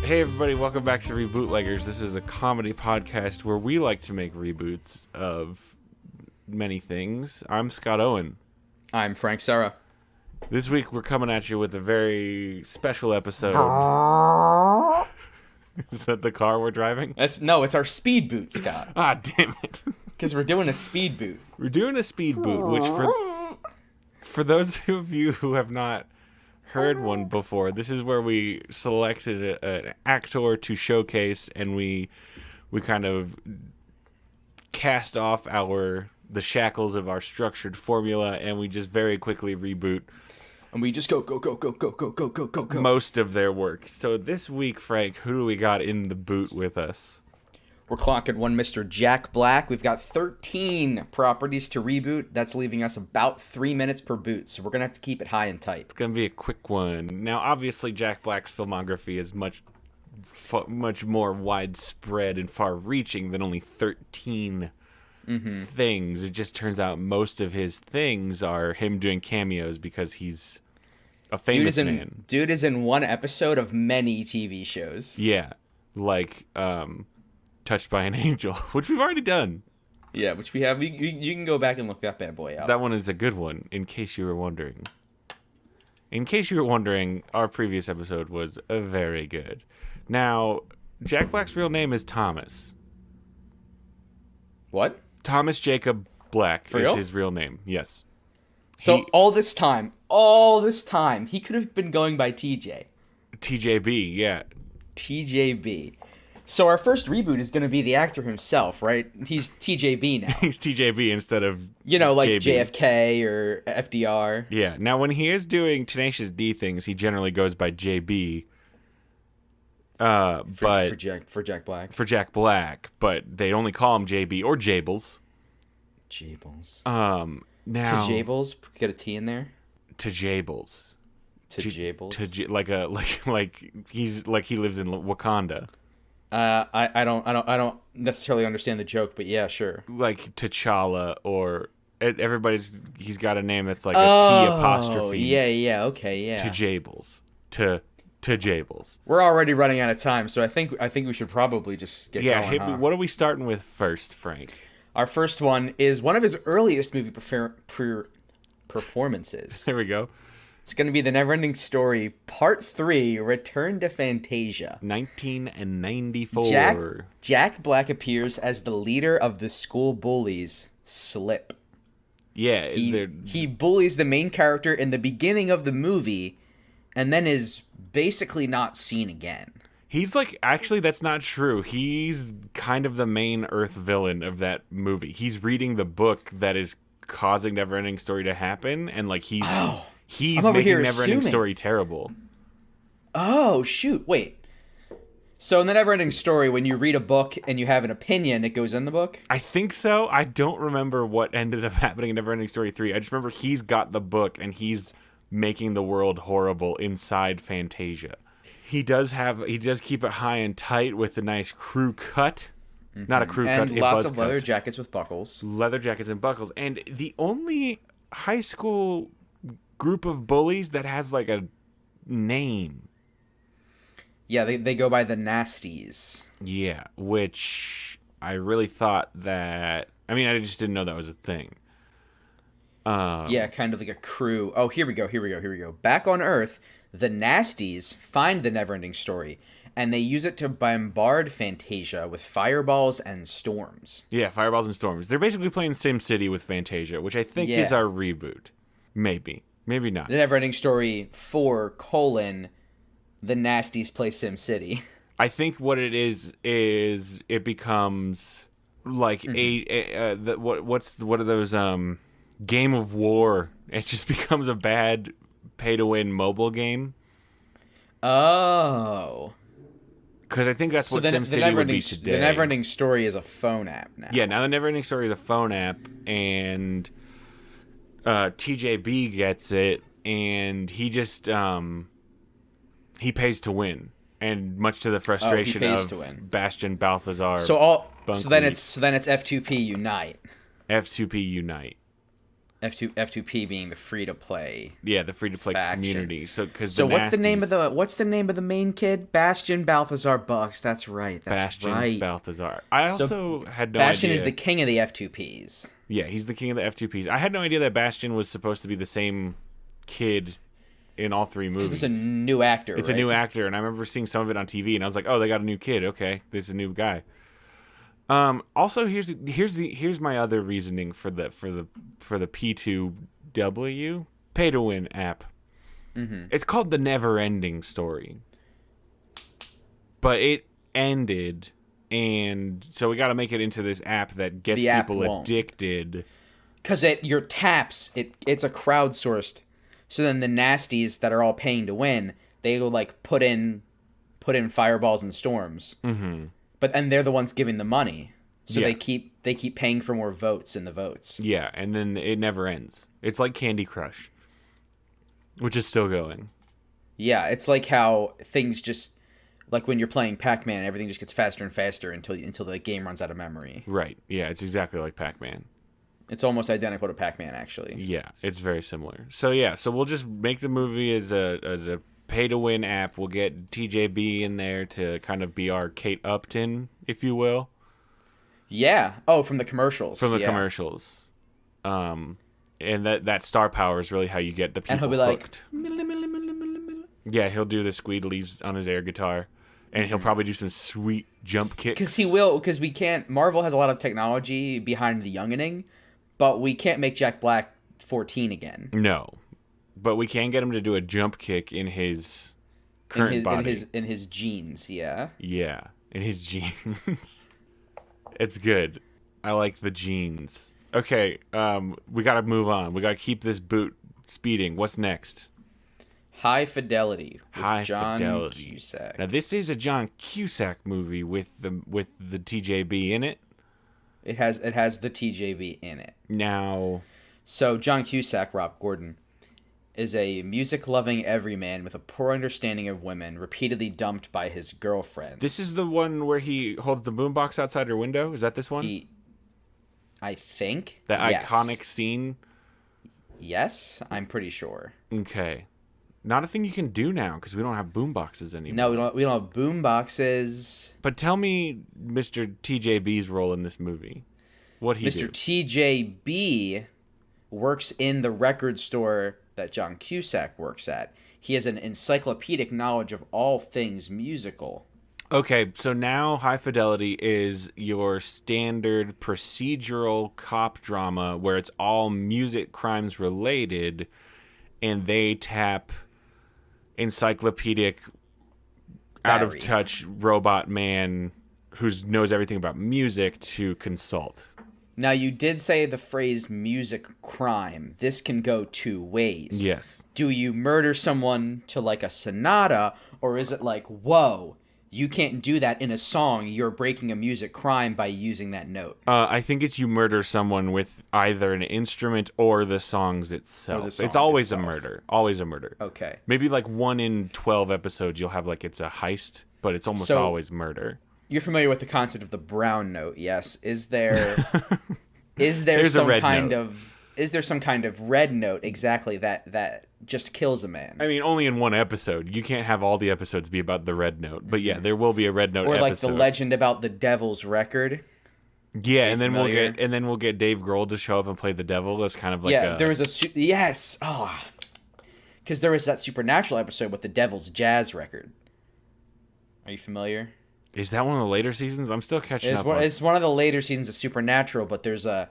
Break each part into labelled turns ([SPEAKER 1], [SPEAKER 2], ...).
[SPEAKER 1] Hey everybody, welcome back to Rebootleggers. This is a comedy podcast where we like to make reboots of many things. I'm Scott Owen.
[SPEAKER 2] I'm Frank Sarah.
[SPEAKER 1] This week we're coming at you with a very special episode. Is that the car we're driving?
[SPEAKER 2] No, it's our speedboot, Scott.
[SPEAKER 1] Ah, damn it.
[SPEAKER 2] Because we're doing a speedboot.
[SPEAKER 1] We're doing a speedboot, which for those of you who have not heard one before, this is where we selected an actor to showcase, and we kind of cast off the shackles of our structured formula, and we just very quickly reboot.
[SPEAKER 2] And we just go
[SPEAKER 1] Most of their work. So this week, Frank, who do we got in the boot with us?
[SPEAKER 2] We're clocking one Mr. Jack Black. We've got 13 properties to reboot. That's leaving us about 3 minutes per boot, so we're going to have to keep it high and tight.
[SPEAKER 1] It's going to be a quick one. Now, obviously, Jack Black's filmography is much more widespread and far-reaching than only 13 things. It just turns out most of his things are him doing cameos because he's a famous man.
[SPEAKER 2] Dude is in one episode of many TV shows.
[SPEAKER 1] Yeah, like Touched by an Angel, which we've already done.
[SPEAKER 2] Yeah, which we have. You can go back and look that bad boy up.
[SPEAKER 1] That one is a good one, in case you were wondering. In case you were wondering, our previous episode was very good. Now, Jack Black's real name is Thomas.
[SPEAKER 2] What?
[SPEAKER 1] Thomas Jacob Black
[SPEAKER 2] For
[SPEAKER 1] is
[SPEAKER 2] real?
[SPEAKER 1] his real name, yes.
[SPEAKER 2] So all this time, he could have been going by TJ.
[SPEAKER 1] TJB, yeah.
[SPEAKER 2] TJB. So our first reboot is going to be the actor himself, right? He's TJB now.
[SPEAKER 1] He's TJB instead of
[SPEAKER 2] like
[SPEAKER 1] JB.
[SPEAKER 2] JFK or FDR.
[SPEAKER 1] Yeah. Now, when he is doing Tenacious D things, he generally goes by JB.
[SPEAKER 2] For Jack Black.
[SPEAKER 1] For Jack Black, but they only call him JB or Jables.
[SPEAKER 2] Jables.
[SPEAKER 1] Now
[SPEAKER 2] To Jables, get a T in there.
[SPEAKER 1] To Jables.
[SPEAKER 2] To Jables.
[SPEAKER 1] Like he lives in Wakanda.
[SPEAKER 2] I don't necessarily understand the joke, but yeah, sure.
[SPEAKER 1] Like T'Challa, or he's got a name that's like a T apostrophe.
[SPEAKER 2] Yeah, okay, yeah.
[SPEAKER 1] To Jables. To Jables.
[SPEAKER 2] We're already running out of time, so I think we should probably just get going.
[SPEAKER 1] Hit me. What are we starting with first, Frank?
[SPEAKER 2] Our first one is one of his earliest movie performances.
[SPEAKER 1] There we go.
[SPEAKER 2] It's going to be The Neverending Story, Part 3, Return to Fantasia.
[SPEAKER 1] 1994.
[SPEAKER 2] Jack Black appears as the leader of the school bullies, Slip.
[SPEAKER 1] Yeah.
[SPEAKER 2] He bullies the main character in the beginning of the movie, and then is basically not seen again.
[SPEAKER 1] He's actually, that's not true. He's kind of the main Earth villain of that movie. He's reading the book that is causing Neverending Story to happen, and he's making Neverending Story terrible.
[SPEAKER 2] Oh, shoot. Wait. So in the Neverending Story, when you read a book and you have an opinion, it goes in the book?
[SPEAKER 1] I think so. I don't remember what ended up happening in Neverending Story 3. I just remember he's got the book, and he's making the world horrible inside Fantasia. He does keep it high and tight with a nice crew cut. Not a crew cut,
[SPEAKER 2] and lots of leather jackets with buckles.
[SPEAKER 1] Leather jackets and buckles. And the only high school group of bullies that has a name.
[SPEAKER 2] Yeah, they go by the Nasties.
[SPEAKER 1] Yeah, which I really thought that... I mean, I just didn't know that was a thing.
[SPEAKER 2] Yeah, kind of like a crew. Oh, here we go. Back on Earth, the Nasties find the Neverending Story, and they use it to bombard Fantasia with fireballs and storms.
[SPEAKER 1] Yeah, fireballs and storms. They're basically playing SimCity with Fantasia, which I think is our reboot. Maybe. Maybe not.
[SPEAKER 2] The Neverending Story 4, the Nasties play SimCity.
[SPEAKER 1] I think what it is it becomes like what are those Game of War? It just becomes a bad pay-to-win mobile game.
[SPEAKER 2] Oh.
[SPEAKER 1] Because I think that's what SimCity would be today.
[SPEAKER 2] The Neverending Story is a phone app now.
[SPEAKER 1] Yeah, now the Neverending Story is a phone app, and TJB gets it, and he just he pays to win, and much to the frustration of Bastian Balthazar.
[SPEAKER 2] So then it's F2P Unite.
[SPEAKER 1] F2P Unite.
[SPEAKER 2] F2P being the free to play.
[SPEAKER 1] Yeah, the free to play
[SPEAKER 2] faction.
[SPEAKER 1] community. So
[SPEAKER 2] what's the name of the main kid? Bastian Balthazar Bucks. That's right.
[SPEAKER 1] Bastian Balthazar. I also had no
[SPEAKER 2] Bastian
[SPEAKER 1] idea.
[SPEAKER 2] is the king of the F2Ps.
[SPEAKER 1] Yeah, he's the king of the F2Ps. I had no idea that Bastian was supposed to be the same kid in all three movies.
[SPEAKER 2] Because it's a new actor.
[SPEAKER 1] It's a new actor, and I remember seeing some of it on TV, and I was like, "Oh, they got a new kid. Okay, there's a new guy." Also, here's my other reasoning for the P2W pay to win app.
[SPEAKER 2] Mm-hmm.
[SPEAKER 1] It's called The Never Ending Story, but it ended, and so we got to make it into this app that gets people addicted.
[SPEAKER 2] Because your taps, it's a crowdsourced. So then the nasties that are all paying to win, they go like put in fireballs and storms.
[SPEAKER 1] Mm-hmm.
[SPEAKER 2] And they're the ones giving the money. So they keep paying for more votes in the votes.
[SPEAKER 1] Yeah, and then it never ends. It's like Candy Crush, which is still going.
[SPEAKER 2] Yeah, it's like how things just like when you're playing Pac-Man, everything just gets faster and faster until the game runs out of memory.
[SPEAKER 1] Right. Yeah, it's exactly like Pac-Man.
[SPEAKER 2] It's almost identical to Pac-Man, actually.
[SPEAKER 1] Yeah, it's very similar. So yeah, so we'll just make the movie as a pay-to-win app. We'll get TJB in there to kind of be our Kate Upton, if you will.
[SPEAKER 2] Yeah. Oh, from the commercials.
[SPEAKER 1] From the commercials. And that star power is really how you get the people
[SPEAKER 2] hooked.
[SPEAKER 1] And he'll be like... Yeah, he'll do the squeedleys on his air guitar. And he'll probably do some sweet jump kicks.
[SPEAKER 2] Because he will, because we can't... Marvel has a lot of technology behind the youngening, but we can't make Jack Black 14 again.
[SPEAKER 1] No. But we can get him to do a jump kick in his current body.
[SPEAKER 2] In his jeans, yeah.
[SPEAKER 1] Yeah, in his jeans. It's good. I like the jeans. Okay, we got to move on. We got to keep this boot speeding. What's next?
[SPEAKER 2] High Fidelity with John
[SPEAKER 1] Fidelity.
[SPEAKER 2] Cusack.
[SPEAKER 1] Now this is a John Cusack movie with the TJB in it.
[SPEAKER 2] It has the TJB in it.
[SPEAKER 1] Now,
[SPEAKER 2] so John Cusack, Rob Gordon, is a music-loving everyman with a poor understanding of women, repeatedly dumped by his girlfriend.
[SPEAKER 1] This is the one where he holds the boombox outside her window? Is that this one?
[SPEAKER 2] I think.
[SPEAKER 1] The iconic scene?
[SPEAKER 2] Yes, I'm pretty sure.
[SPEAKER 1] Okay. Not a thing you can do now because we don't have boomboxes anymore.
[SPEAKER 2] No, we don't have boomboxes.
[SPEAKER 1] But tell me Mr. TJB's role in this movie. What he do?
[SPEAKER 2] Mr. TJB works in the record store that John Cusack works at. He has an encyclopedic knowledge of all things musical.
[SPEAKER 1] Okay, so now High Fidelity is your standard procedural cop drama where it's all music crimes related, and they tap encyclopedic, out-of-touch robot man who knows everything about music to consult.
[SPEAKER 2] Now, you did say the phrase music crime. This can go two ways.
[SPEAKER 1] Yes.
[SPEAKER 2] Do you murder someone to like a sonata, or is it like, whoa, you can't do that in a song. You're breaking a music crime by using that note.
[SPEAKER 1] I think it's you murder someone with either an instrument or the songs itself. It's always a murder. Always a murder.
[SPEAKER 2] Okay.
[SPEAKER 1] Maybe like 1 in 12 episodes you'll have like it's a heist, but it's almost always murder. You're
[SPEAKER 2] familiar with the concept of the brown note, yes? Is there some kind of red note exactly that just kills a man?
[SPEAKER 1] I mean, only in one episode. You can't have all the episodes be about the red note. But yeah, there will be a red note episode.
[SPEAKER 2] Or like the legend about the devil's record.
[SPEAKER 1] Yeah, and then we'll get Dave Grohl to show up and play the devil. That's kind of like
[SPEAKER 2] there was because there was that Supernatural episode with the devil's jazz record. Are you familiar?
[SPEAKER 1] Is that one of the later seasons? I'm still catching up.
[SPEAKER 2] It's one of the later seasons of Supernatural, but there's a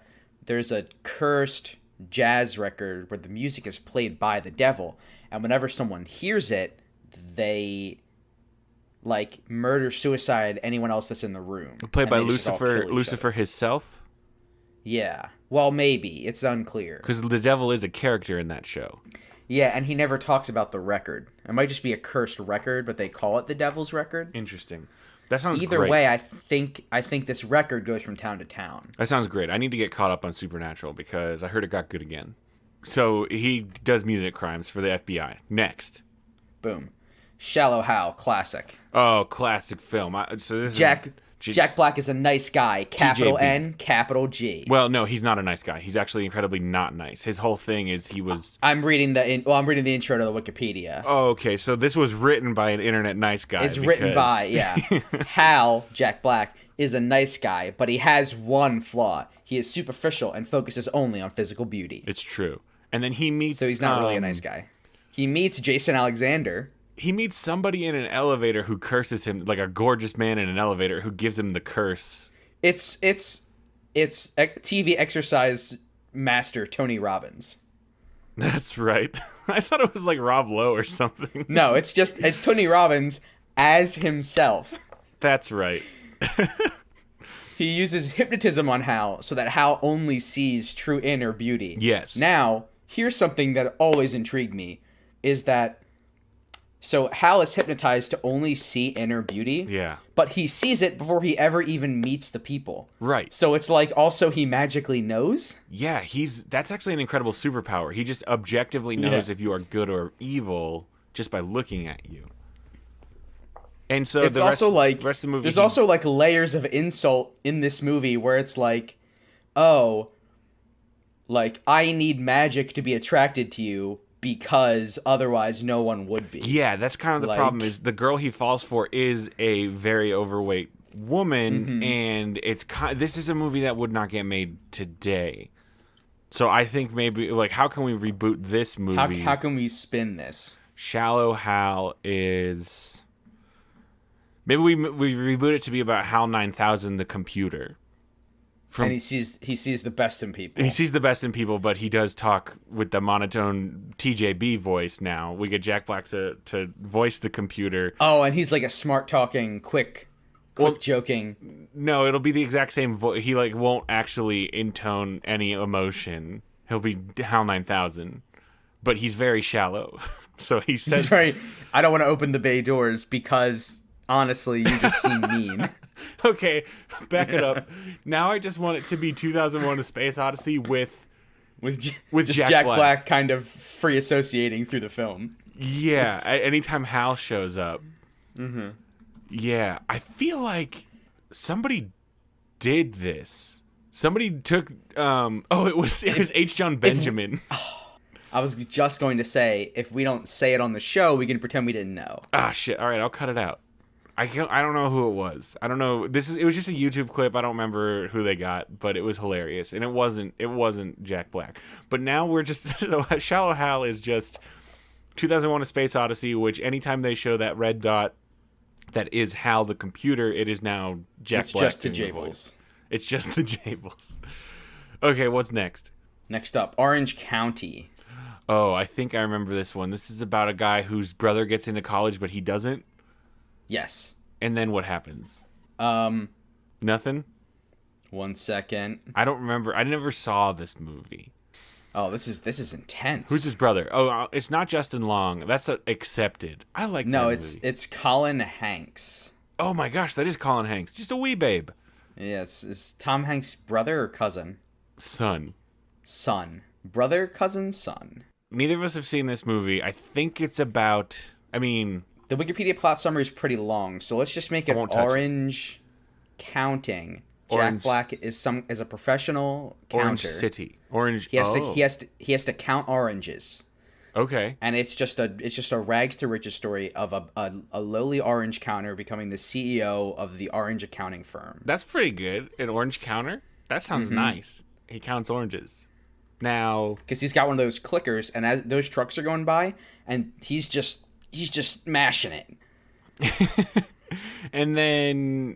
[SPEAKER 2] cursed jazz record where the music is played by the devil, and whenever someone hears it, they like murder, suicide anyone else that's in the room.
[SPEAKER 1] Played by Lucifer himself?
[SPEAKER 2] Yeah. Well, maybe. It's unclear.
[SPEAKER 1] Because the devil is a character in that show.
[SPEAKER 2] Yeah, and he never talks about the record. It might just be a cursed record, but they call it the devil's record.
[SPEAKER 1] Interesting. That sounds
[SPEAKER 2] Either
[SPEAKER 1] great.
[SPEAKER 2] way, I think this record goes from town to town.
[SPEAKER 1] That sounds great. I need to get caught up on Supernatural because I heard it got good again. So he does music crimes for the FBI. Next.
[SPEAKER 2] Boom. Shallow Hal, classic.
[SPEAKER 1] Oh, classic film. So this is
[SPEAKER 2] Jack Jack Black is a nice guy. Capital
[SPEAKER 1] TJB.
[SPEAKER 2] N, capital G.
[SPEAKER 1] Well, no, he's not a nice guy. He's actually incredibly not nice. His whole thing is he was...
[SPEAKER 2] I'm reading the intro to the Wikipedia.
[SPEAKER 1] Oh, okay. So this was written by an internet nice guy.
[SPEAKER 2] It's written by, yeah. Hal, Jack Black, is a nice guy, but he has one flaw. He is superficial and focuses only on physical beauty.
[SPEAKER 1] It's true. And then he meets...
[SPEAKER 2] So he's not really a nice guy. He meets Jason Alexander.
[SPEAKER 1] He meets somebody in an elevator who curses him, like a gorgeous man in an elevator who gives him the curse.
[SPEAKER 2] It's TV exercise master Tony Robbins.
[SPEAKER 1] That's right. I thought it was like Rob Lowe or something.
[SPEAKER 2] No, it's Tony Robbins as himself.
[SPEAKER 1] That's right.
[SPEAKER 2] He uses hypnotism on Hal so that Hal only sees true inner beauty.
[SPEAKER 1] Yes.
[SPEAKER 2] Now, here's something that always intrigued me, is that so Hal is hypnotized to only see inner beauty.
[SPEAKER 1] Yeah.
[SPEAKER 2] But he sees it before he ever even meets the people.
[SPEAKER 1] Right.
[SPEAKER 2] So it's like also he magically knows.
[SPEAKER 1] Yeah, that's actually an incredible superpower. He just objectively knows if you are good or evil just by looking at you. And so
[SPEAKER 2] it's also like
[SPEAKER 1] the rest of the movie,
[SPEAKER 2] there's also like layers of insult in this movie where it's like, oh, like I need magic to be attracted to you because otherwise no one would be.
[SPEAKER 1] Yeah, that's kind of the problem is the girl he falls for is a very overweight woman, and this is a movie that would not get made today. So I think maybe like how can we reboot this movie?
[SPEAKER 2] How can we spin this?
[SPEAKER 1] Shallow Hal is... Maybe we reboot it to be about HAL 9000, the computer.
[SPEAKER 2] And he sees the best in people.
[SPEAKER 1] He sees the best in people, but he does talk with the monotone TJB voice now. We get Jack Black to voice the computer.
[SPEAKER 2] Oh, and he's like a smart talking, quick joking.
[SPEAKER 1] No, it'll be the exact same voice. He like won't actually intone any emotion. He'll be HAL 9000, but he's very shallow. So he says,
[SPEAKER 2] I don't want to open the bay doors because honestly, you just seem mean.
[SPEAKER 1] Okay, back it up. Now I just want it to be 2001: A Space Odyssey with
[SPEAKER 2] Jack Black kind of free associating through the film.
[SPEAKER 1] Yeah, anytime Hal shows up. Mm-hmm. Yeah, I feel like somebody did this. Somebody took. It was H. John Benjamin.
[SPEAKER 2] I was just going to say, if we don't say it on the show, we can pretend we didn't know.
[SPEAKER 1] Ah, shit. All right, I'll cut it out. I don't know who it was. I don't know. It was just a YouTube clip. I don't remember who they got, but it was hilarious, and it wasn't Jack Black. But now we're just Shallow Hal is just 2001: A Space Odyssey, which anytime they show that red dot that is Hal the computer, it is now Jack Black.
[SPEAKER 2] It's just the Jables.
[SPEAKER 1] It's just the Jables. Okay, what's next?
[SPEAKER 2] Next up, Orange County.
[SPEAKER 1] Oh, I think I remember this one. This is about a guy whose brother gets into college, but he doesn't.
[SPEAKER 2] Yes.
[SPEAKER 1] And then what happens? Nothing?
[SPEAKER 2] 1 second.
[SPEAKER 1] I don't remember. I never saw this movie.
[SPEAKER 2] Oh, this is intense.
[SPEAKER 1] Who's his brother? Oh, it's not Justin Long. That's Accepted. I like that movie.
[SPEAKER 2] It's Colin Hanks.
[SPEAKER 1] Oh my gosh, that is Colin Hanks. Just a wee babe.
[SPEAKER 2] Yeah, it's Tom Hanks' brother or cousin?
[SPEAKER 1] Son.
[SPEAKER 2] Brother, cousin, son.
[SPEAKER 1] Neither of us have seen this movie. I think it's about...
[SPEAKER 2] The Wikipedia plot summary is pretty long, so let's just make it Orange Counting. Jack Black is a professional counter.
[SPEAKER 1] Orange City. Orange.
[SPEAKER 2] He has to count oranges.
[SPEAKER 1] Okay.
[SPEAKER 2] And it's just a rags to riches story of a lowly orange counter becoming the CEO of the orange accounting firm.
[SPEAKER 1] That's pretty good. An orange counter? That sounds nice. He counts oranges. Now,
[SPEAKER 2] because he's got one of those clickers, and as those trucks are going by, and he's just mashing it.
[SPEAKER 1] And then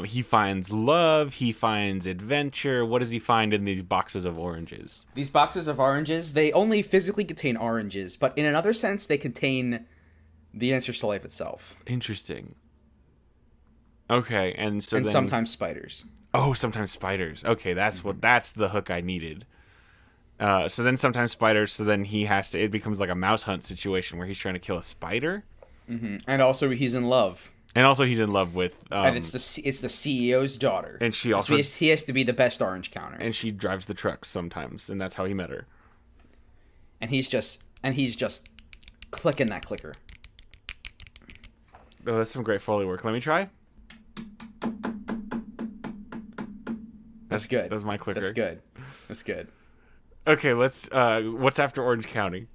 [SPEAKER 1] he finds love, he finds adventure. What does he find in these boxes of oranges?
[SPEAKER 2] These boxes of oranges, they only physically contain oranges, but in another sense, they contain the answers to life itself.
[SPEAKER 1] Interesting. Okay, and
[SPEAKER 2] sometimes spiders.
[SPEAKER 1] Oh, sometimes spiders. Okay, that's the hook I needed. So then sometimes spiders, so then it becomes like a mouse hunt situation where he's trying to kill a spider.
[SPEAKER 2] Mm-hmm. And also he's in love.
[SPEAKER 1] With...
[SPEAKER 2] and it's the CEO's daughter.
[SPEAKER 1] And she also...
[SPEAKER 2] So he has to be the best orange counter.
[SPEAKER 1] And she drives the trucks sometimes, and that's how he met her.
[SPEAKER 2] And he's just clicking that clicker.
[SPEAKER 1] Oh, that's some great Foley work. Let me try.
[SPEAKER 2] That's good.
[SPEAKER 1] That's my clicker.
[SPEAKER 2] That's good.
[SPEAKER 1] Okay, let's. What's after Orange County?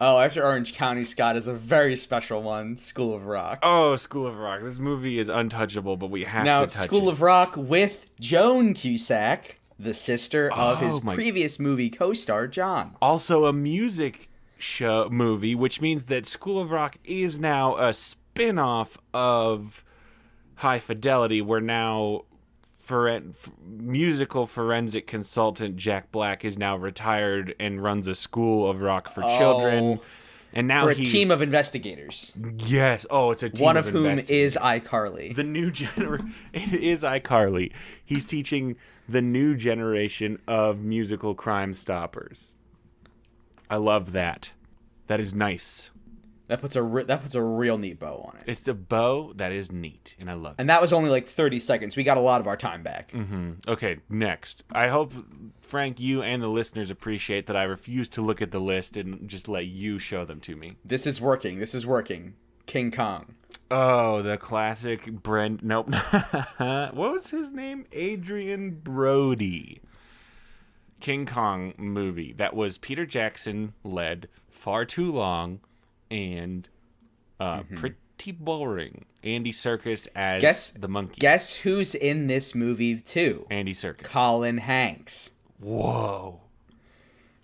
[SPEAKER 2] Oh, after Orange County, Scott, is a very special one. School of Rock.
[SPEAKER 1] Oh, School of Rock. This movie is untouchable, but we have to touch it.
[SPEAKER 2] Now, School of Rock with Joan Cusack, the sister of his previous movie co-star, John.
[SPEAKER 1] Also a music show movie, which means that School of Rock is now a spin-off of High Fidelity, where now musical forensic consultant Jack Black is now retired and runs a school of rock for children. And now
[SPEAKER 2] for a team of investigators.
[SPEAKER 1] Yes. Oh, it's a team
[SPEAKER 2] one of whom is iCarly.
[SPEAKER 1] The new It is iCarly. He's teaching the new generation of musical crime stoppers. I love that. That is nice.
[SPEAKER 2] That puts a real neat bow on it.
[SPEAKER 1] It's a bow that is neat, and I love it.
[SPEAKER 2] And that was only like 30 seconds. We got a lot of our time back.
[SPEAKER 1] Mm-hmm. Okay, next. I hope, Frank, you and the listeners appreciate that I refuse to look at the list and just let you show them to me.
[SPEAKER 2] This is working. King Kong.
[SPEAKER 1] Oh, the classic Nope. What was his name? Adrian Brody. King Kong movie that was Peter Jackson led, far too long, and pretty boring. Andy Serkis as the monkey.
[SPEAKER 2] Guess who's in this movie too?
[SPEAKER 1] Andy Serkis.
[SPEAKER 2] Colin Hanks.
[SPEAKER 1] Whoa.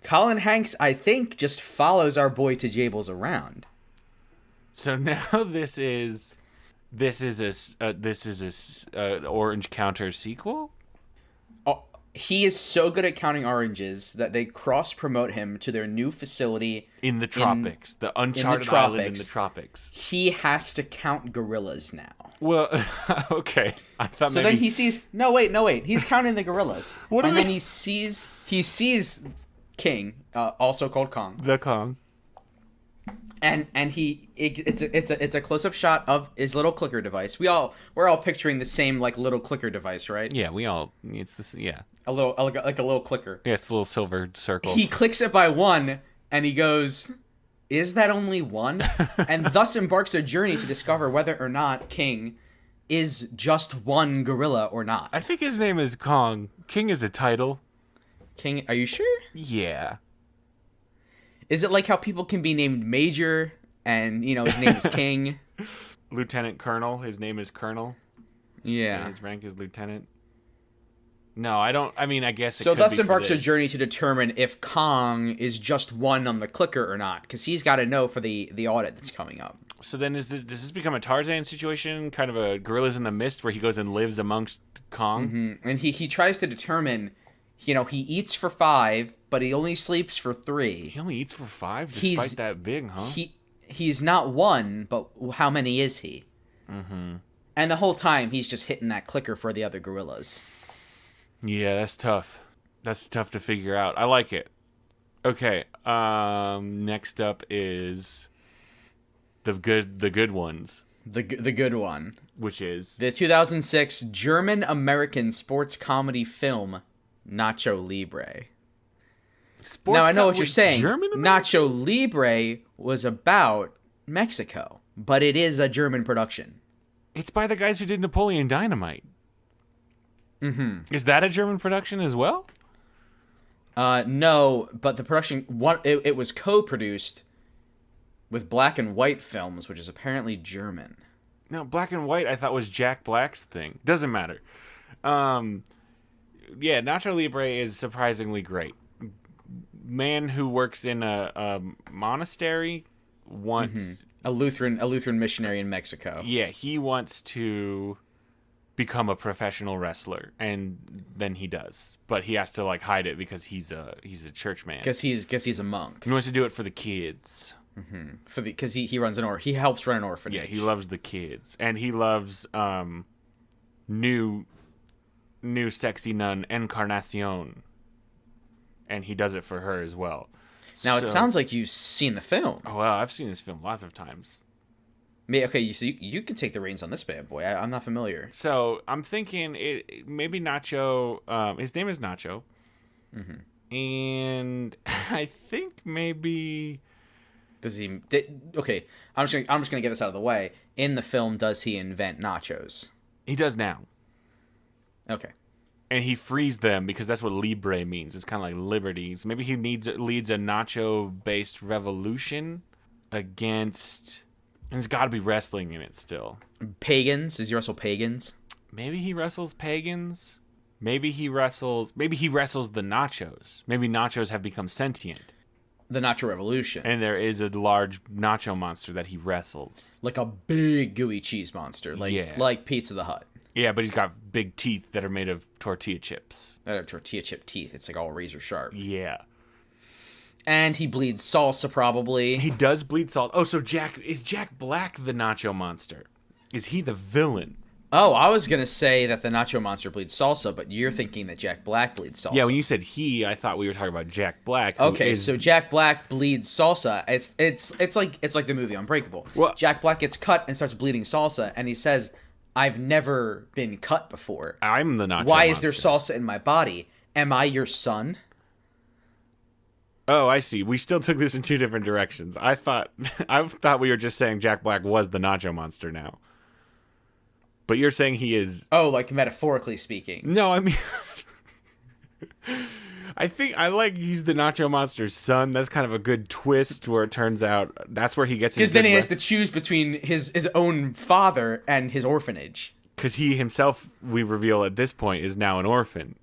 [SPEAKER 2] Colin Hanks, I think, just follows our boy to Jables around.
[SPEAKER 1] So now this is a Orange Counter sequel?
[SPEAKER 2] He is so good at counting oranges that they cross-promote him to their new facility
[SPEAKER 1] in the tropics, the uncharted island in the tropics.
[SPEAKER 2] He has to count gorillas now.
[SPEAKER 1] Well, okay. I thought
[SPEAKER 2] so then he sees no wait. He's counting the gorillas.
[SPEAKER 1] What do you mean?
[SPEAKER 2] Then he sees King, also called Kong.
[SPEAKER 1] The Kong.
[SPEAKER 2] And it's a close-up shot of his little clicker device. We're all picturing the same like little clicker device, right?
[SPEAKER 1] Yeah, it's this. Yeah,
[SPEAKER 2] a little clicker.
[SPEAKER 1] Yeah, it's a little silver circle.
[SPEAKER 2] He clicks it by one, and he goes, "Is that only one?" And thus embarks a journey to discover whether or not King is just one gorilla or not.
[SPEAKER 1] I think his name is Kong. King is a title.
[SPEAKER 2] King, are you sure?
[SPEAKER 1] Yeah.
[SPEAKER 2] Is it like how people can be named Major and, his name is King?
[SPEAKER 1] Lieutenant Colonel. His name is Colonel.
[SPEAKER 2] Yeah.
[SPEAKER 1] And his rank is Lieutenant. No, I don't. I mean, I guess.
[SPEAKER 2] So thus embarks a journey to determine if Kong is just one on the clicker or not, because he's got to know for the audit that's coming up.
[SPEAKER 1] So then, does this become a Tarzan situation, kind of a Gorillas in the Mist, where he goes and lives amongst Kong?
[SPEAKER 2] Mm-hmm. And he tries to determine. He eats for 5, but he only sleeps for 3.
[SPEAKER 1] He only eats for 5, despite that big, huh?
[SPEAKER 2] He's not 1, but how many is he?
[SPEAKER 1] Mm-hmm.
[SPEAKER 2] And the whole time, he's just hitting that clicker for the other gorillas.
[SPEAKER 1] Yeah, that's tough. That's tough to figure out. I like it. Okay, next up is the good ones.
[SPEAKER 2] The good one.
[SPEAKER 1] Which is?
[SPEAKER 2] The 2006 German-American sports comedy film, Nacho Libre. Now, I know what you're saying. Nacho Libre was about Mexico, but it is a German production.
[SPEAKER 1] It's by the guys who did Napoleon Dynamite.
[SPEAKER 2] Mm-hmm.
[SPEAKER 1] Is that a German production as well?
[SPEAKER 2] No, but the production, it was co-produced with Black and White Films, which is apparently German.
[SPEAKER 1] No, Black and White I thought was Jack Black's thing. Doesn't matter. Yeah, Nacho Libre is surprisingly great. Man who works in a monastery wants
[SPEAKER 2] a Lutheran missionary in Mexico.
[SPEAKER 1] Yeah, he wants to become a professional wrestler, and then he does, but he has to hide it because he's a church man.
[SPEAKER 2] Because he's a monk.
[SPEAKER 1] He wants to do it for the kids.
[SPEAKER 2] Mm-hmm. Because he runs he helps run an orphanage.
[SPEAKER 1] Yeah, he loves the kids, and he loves new sexy nun Encarnacion, and he does it for her as well.
[SPEAKER 2] Now it sounds like you've seen the film.
[SPEAKER 1] Oh well, I've seen this film lots of times.
[SPEAKER 2] Okay, so you can take the reins on this bad boy. I'm not familiar.
[SPEAKER 1] So I'm thinking maybe Nacho. His name is Nacho, and I think maybe.
[SPEAKER 2] Does he? Okay, I'm just gonna get this out of the way. In the film, does he invent nachos?
[SPEAKER 1] He does now.
[SPEAKER 2] Okay.
[SPEAKER 1] And he frees them because that's what Libre means. It's kind of like liberty. So maybe he leads a Nacho-based revolution against... And there's got to be wrestling in it still.
[SPEAKER 2] Pagans? Does he wrestle pagans?
[SPEAKER 1] Maybe he wrestles pagans. Maybe he wrestles the Nachos. Maybe Nachos have become sentient.
[SPEAKER 2] The Nacho Revolution.
[SPEAKER 1] And there is a large Nacho monster that he wrestles.
[SPEAKER 2] Like a big gooey cheese monster. Like Pizza the Hut.
[SPEAKER 1] Yeah, but he's got big teeth that are made of tortilla chips.
[SPEAKER 2] That have tortilla chip teeth. It's like all razor sharp.
[SPEAKER 1] Yeah.
[SPEAKER 2] And he bleeds salsa, probably.
[SPEAKER 1] He does bleed salsa. Oh, so is Jack Black the Nacho Monster? Is he the villain?
[SPEAKER 2] Oh, I was going to say that the Nacho Monster bleeds salsa, but you're thinking that Jack Black bleeds salsa.
[SPEAKER 1] Yeah, when you said he, I thought we were talking about Jack Black.
[SPEAKER 2] Okay, so Jack Black bleeds salsa. It's like the movie Unbreakable.
[SPEAKER 1] Well,
[SPEAKER 2] Jack Black gets cut and starts bleeding salsa, and he says, I've never been cut before.
[SPEAKER 1] I'm the Nacho
[SPEAKER 2] Why
[SPEAKER 1] Monster.
[SPEAKER 2] is there salsa in my body? Am I your son?
[SPEAKER 1] Oh, I see. We still took this in two different directions. I thought we were just saying Jack Black was the Nacho Monster now. But you're saying he is...
[SPEAKER 2] Oh, like metaphorically speaking.
[SPEAKER 1] No, I mean... I think he's the Nacho Monster's son. That's kind of a good twist where it turns out that's where he gets his...
[SPEAKER 2] Because then he has to choose between his own father and his orphanage.
[SPEAKER 1] Because he himself, we reveal at this point, is now an orphan.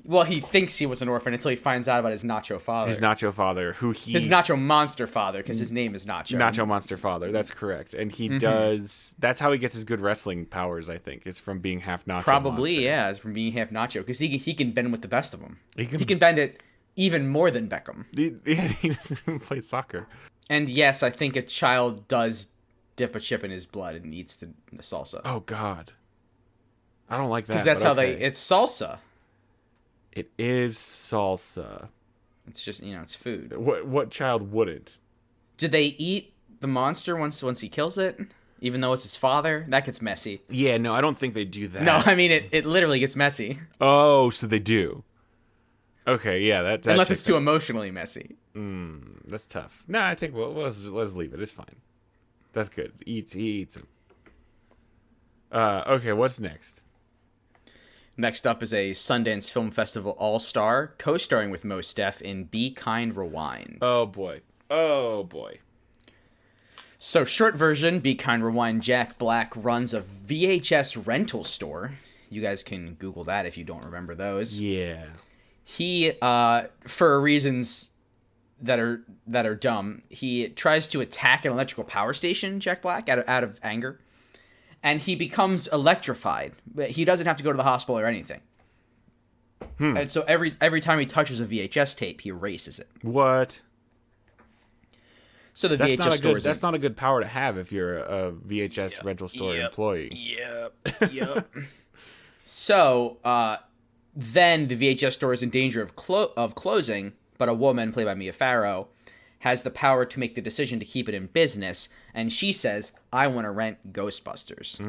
[SPEAKER 2] Well, he thinks he was an orphan until he finds out about his Nacho father.
[SPEAKER 1] His Nacho father, his
[SPEAKER 2] Nacho Monster father, because his name is Nacho.
[SPEAKER 1] Nacho Monster father, that's correct. And he does... That's how he gets his good wrestling powers, I think. It's from being half Nacho
[SPEAKER 2] Probably,
[SPEAKER 1] Monster.
[SPEAKER 2] yeah. It's from being half Nacho. Because he can bend with the best of them. He can bend it even more than Beckham.
[SPEAKER 1] Yeah, he doesn't even play soccer.
[SPEAKER 2] And yes, I think a child does dip a chip in his blood and eats the salsa.
[SPEAKER 1] Oh, God. I don't like that.
[SPEAKER 2] Because that's how it's salsa.
[SPEAKER 1] It is salsa.
[SPEAKER 2] It's just, it's food.
[SPEAKER 1] What child wouldn't?
[SPEAKER 2] Did they eat the monster once he kills it? Even though it's his father? That gets messy.
[SPEAKER 1] Yeah, no, I don't think they do that.
[SPEAKER 2] No, I mean, it literally gets messy.
[SPEAKER 1] Oh, so they do. Okay, yeah. That
[SPEAKER 2] Unless it's too emotionally messy.
[SPEAKER 1] That's tough. No, I think let's leave it. It's fine. That's good. He eats him. Okay, what's next?
[SPEAKER 2] Next up is a Sundance Film Festival All-Star, co-starring with Mos Def in Be Kind, Rewind.
[SPEAKER 1] Oh, boy.
[SPEAKER 2] So, short version, Be Kind, Rewind, Jack Black runs a VHS rental store. You guys can Google that if you don't remember those.
[SPEAKER 1] Yeah.
[SPEAKER 2] He, for reasons that are dumb, he tries to attack an electrical power station, Jack Black, out of anger. And he becomes electrified. He doesn't have to go to the hospital or anything. And so every time he touches a VHS tape, he erases it.
[SPEAKER 1] What?
[SPEAKER 2] So VHS store
[SPEAKER 1] that's not a good power to have if you're a VHS rental store employee.
[SPEAKER 2] Yep. So then the VHS store is in danger of closing, but a woman, played by Mia Farrow, has the power to make the decision to keep it in business, and she says, I want to rent Ghostbusters.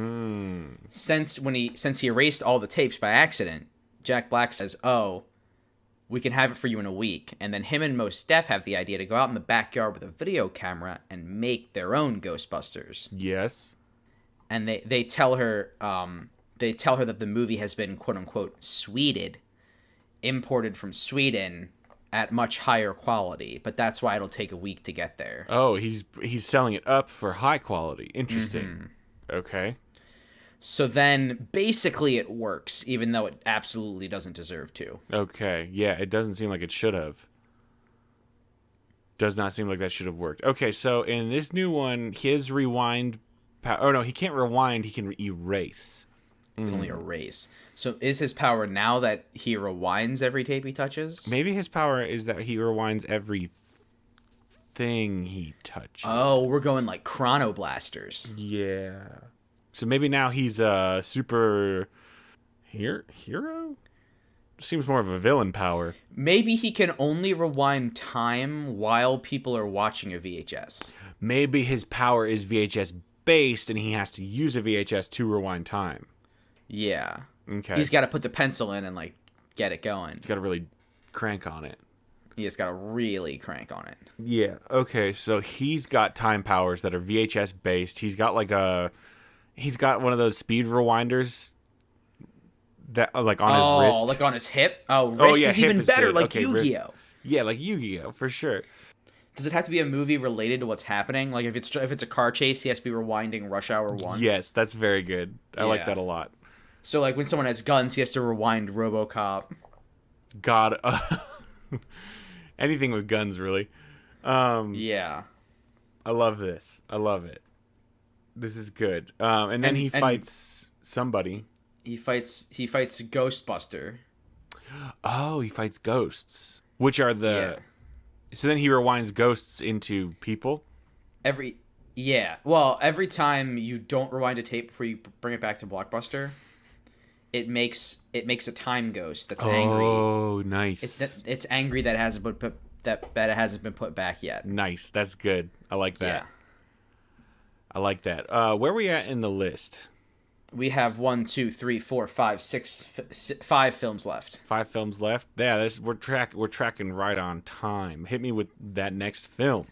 [SPEAKER 2] Since he erased all the tapes by accident, Jack Black says, oh, we can have it for you in a week. And then him and Mos Def have the idea to go out in the backyard with a video camera and make their own Ghostbusters.
[SPEAKER 1] Yes.
[SPEAKER 2] And they tell her that the movie has been, quote unquote, Sweded, imported from Sweden, at much higher quality, but that's why it'll take a week to get there.
[SPEAKER 1] Oh, he's selling it up for high quality. Interesting. Okay.
[SPEAKER 2] So then, basically, it works, even though it absolutely doesn't deserve to.
[SPEAKER 1] Okay. Yeah, it doesn't seem like it should have. Does not seem like that should have worked. Okay, so in this new one, his rewind... Oh, no, he can't rewind. He can erase.
[SPEAKER 2] He can only erase. So is his power now that he rewinds every tape he touches?
[SPEAKER 1] Maybe his power is that he rewinds everything he touches.
[SPEAKER 2] Oh, we're going like Chrono Blasters.
[SPEAKER 1] Yeah. So maybe now he's a super hero? Seems more of a villain power.
[SPEAKER 2] Maybe he can only rewind time while people are watching a VHS.
[SPEAKER 1] Maybe his power is VHS based and he has to use a VHS to rewind time.
[SPEAKER 2] Yeah.
[SPEAKER 1] Okay.
[SPEAKER 2] He's got to put the pencil in and, like, get it going.
[SPEAKER 1] He's got to really crank on it.
[SPEAKER 2] He's got to really crank on it.
[SPEAKER 1] Yeah. Okay, so he's got time powers that are VHS based. He's got one of those speed rewinders That like on his wrist.
[SPEAKER 2] Oh, like on his hip? Oh, wrist is even better, like
[SPEAKER 1] okay,
[SPEAKER 2] Yu-Gi-Oh!
[SPEAKER 1] Yeah, like Yu-Gi-Oh! For sure.
[SPEAKER 2] Does it have to be a movie related to what's happening? Like if it's a car chase, he has to be rewinding Rush Hour 1?
[SPEAKER 1] Yes, that's very good. I like that a lot.
[SPEAKER 2] So like when someone has guns, he has to rewind RoboCop.
[SPEAKER 1] God, anything with guns, really.
[SPEAKER 2] Yeah.
[SPEAKER 1] I love this. I love it. This is good. And then he fights somebody.
[SPEAKER 2] He fights Ghostbuster.
[SPEAKER 1] Oh, he fights ghosts, which are the. Yeah. So then he rewinds ghosts into people.
[SPEAKER 2] Every time you don't rewind a tape before you bring it back to Blockbuster, it makes a time ghost that's angry.
[SPEAKER 1] Oh, nice.
[SPEAKER 2] It's angry that it hasn't been put back yet.
[SPEAKER 1] Nice. That's good. I like that.
[SPEAKER 2] Yeah.
[SPEAKER 1] I like that. Where are we at in the list?
[SPEAKER 2] We have 1, 2, 3, 4, 5, 6, 5 films left.
[SPEAKER 1] 5 films left. Yeah, we're tracking right on time. Hit me with that next film.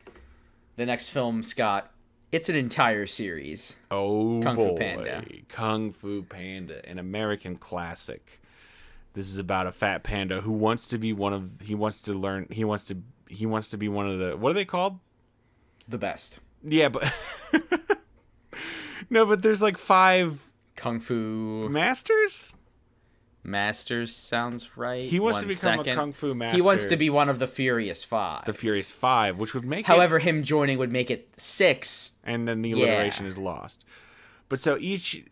[SPEAKER 2] The next film, Scott. It's an entire series.
[SPEAKER 1] Oh,
[SPEAKER 2] Kung Fu Panda.
[SPEAKER 1] Kung Fu Panda, an American classic. This is about a fat panda who wants to be one of. He wants to be one of the. What are they called?
[SPEAKER 2] The best.
[SPEAKER 1] Yeah, but no, but there's like 5
[SPEAKER 2] Kung Fu
[SPEAKER 1] masters.
[SPEAKER 2] Masters sounds right.
[SPEAKER 1] He wants to become a Kung Fu master.
[SPEAKER 2] He wants to be one of the Furious 5.
[SPEAKER 1] The Furious 5, which would make
[SPEAKER 2] However, him joining would make it 6.
[SPEAKER 1] And then the alliteration is lost. But so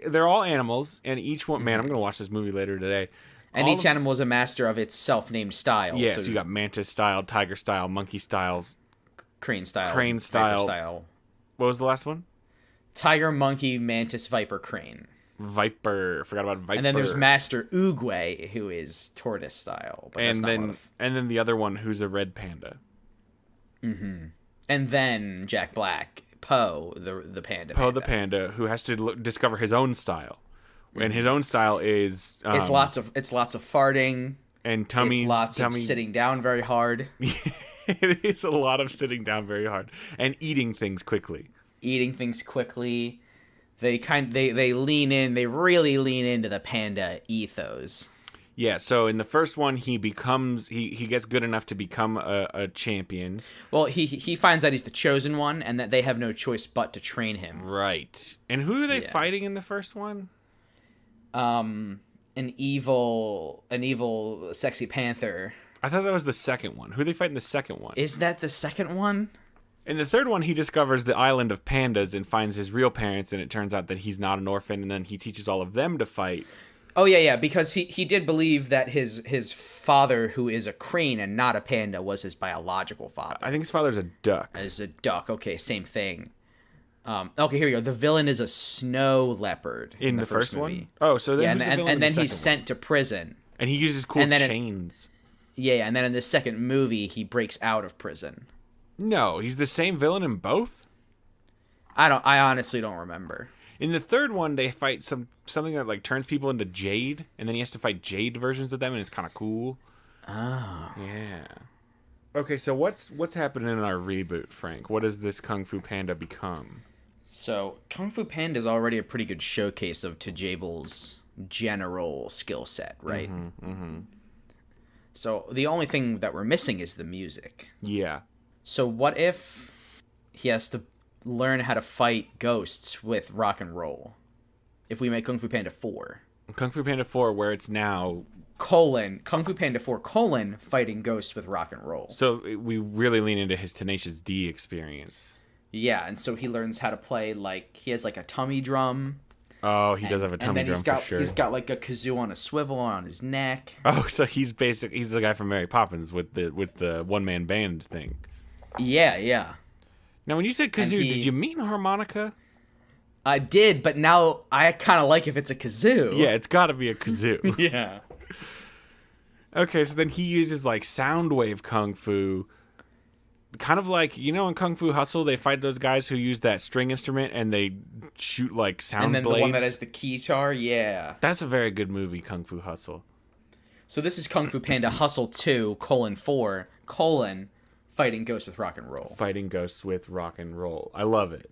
[SPEAKER 1] they're all animals, and each one, man, I'm going to watch this movie later today.
[SPEAKER 2] And each animal is a master of its self-named style.
[SPEAKER 1] Yeah, so you got mantis style, tiger style, monkey styles.
[SPEAKER 2] Crane style.
[SPEAKER 1] Crane style. What was the last one?
[SPEAKER 2] Tiger, monkey, mantis, viper, crane.
[SPEAKER 1] Viper. Forgot about Viper.
[SPEAKER 2] And then there's Master Oogway, who is tortoise style. But
[SPEAKER 1] and then the other one, who's a red panda.
[SPEAKER 2] Mm-hmm. And then Jack Black, Poe, the panda.
[SPEAKER 1] Poe the panda, who has to discover his own style, and his own style is
[SPEAKER 2] it's lots of farting
[SPEAKER 1] and tummy.
[SPEAKER 2] It's lots of sitting down very hard.
[SPEAKER 1] It is a lot of sitting down very hard and eating things quickly. They really lean into the panda ethos. Yeah, so in the first one, he gets good enough to become a champion. Well,
[SPEAKER 2] he finds out he's the chosen one, and that they have no choice but to train him.
[SPEAKER 1] Right. And who are they fighting in the first one?
[SPEAKER 2] An evil sexy panther.
[SPEAKER 1] I thought that was the second one. Who are they fighting in the second one?
[SPEAKER 2] Is that the second one?
[SPEAKER 1] In the third one, he discovers the island of pandas and finds his real parents, and it turns out that he's not an orphan, and then he teaches all of them to fight.
[SPEAKER 2] Oh, yeah, because he did believe that his father, who is a crane and not a panda, was his biological father.
[SPEAKER 1] I think his father's a duck.
[SPEAKER 2] Is a duck. Okay, same thing. Okay, here we go. The villain is a snow leopard
[SPEAKER 1] in the first one. Oh, so then
[SPEAKER 2] and then he's sent to prison.
[SPEAKER 1] And he uses cool chains.
[SPEAKER 2] And then in the second movie, he breaks out of prison.
[SPEAKER 1] No, he's the same villain in both?
[SPEAKER 2] I honestly don't remember.
[SPEAKER 1] In the third one, they fight something that like turns people into jade, and then he has to fight jade versions of them, and it's kind of cool.
[SPEAKER 2] Oh.
[SPEAKER 1] Yeah. Okay, so what's happening in our reboot, Frank? What does this Kung Fu Panda become?
[SPEAKER 2] So, Kung Fu Panda is already a pretty good showcase of Tajable's general skill set, right?
[SPEAKER 1] Mm-hmm, mm-hmm.
[SPEAKER 2] So, the only thing that we're missing is the music.
[SPEAKER 1] Yeah.
[SPEAKER 2] So, what if he has to learn how to fight ghosts with rock and roll? If we make Kung Fu Panda 4.
[SPEAKER 1] Kung Fu Panda 4, where it's now...
[SPEAKER 2] Kung Fu Panda 4, fighting ghosts with rock and roll.
[SPEAKER 1] So, we really lean into his Tenacious D experience.
[SPEAKER 2] Yeah, and so he learns how to play, like, he has, like, a tummy drum.
[SPEAKER 1] Oh, he does have a tummy drum for sure.
[SPEAKER 2] He's got, like, a kazoo on a swivel on his neck.
[SPEAKER 1] Oh, so he's the guy from Mary Poppins with the one-man band thing.
[SPEAKER 2] Yeah.
[SPEAKER 1] Now, when you said kazoo, did you mean harmonica?
[SPEAKER 2] I did, but now I kind of like if it's a kazoo.
[SPEAKER 1] Yeah, it's got to be a kazoo.
[SPEAKER 2] Yeah.
[SPEAKER 1] Okay, so then he uses, like, sound wave kung fu. Kind of like, in Kung Fu Hustle, they fight those guys who use that string instrument and they shoot, like, sound blades.
[SPEAKER 2] And then the one that has the keytar, yeah.
[SPEAKER 1] That's a very good movie, Kung Fu Hustle.
[SPEAKER 2] So this is Kung Fu Panda Hustle 2, 4, fighting ghosts with rock and roll.
[SPEAKER 1] Fighting ghosts with rock and roll. I love it.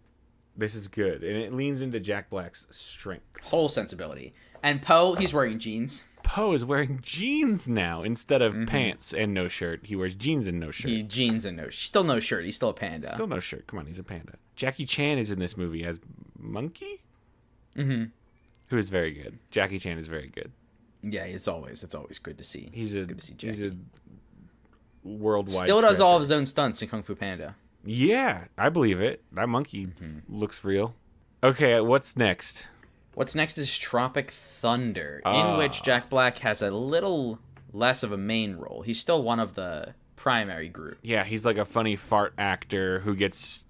[SPEAKER 1] This is good. And it leans into Jack Black's strength.
[SPEAKER 2] Whole sensibility. And Poe, he's wearing jeans.
[SPEAKER 1] Poe is wearing jeans now instead of pants and no shirt. He wears jeans and no shirt.
[SPEAKER 2] Still no shirt. He's still a panda.
[SPEAKER 1] Still no shirt. Come on, he's a panda. Jackie Chan is in this movie as Monkey, who is very good. Jackie Chan is very good.
[SPEAKER 2] Yeah, it's always good to see. Good to see Jackie.
[SPEAKER 1] He's a worldwide.
[SPEAKER 2] Still does
[SPEAKER 1] treasure.
[SPEAKER 2] all of his own stunts in Kung Fu Panda.
[SPEAKER 1] Yeah, I believe it. That monkey looks real. Okay, what's next?
[SPEAKER 2] What's next is Tropic Thunder, in which Jack Black has a little less of a main role. He's still one of the primary group.
[SPEAKER 1] Yeah, he's like a funny fart actor who gets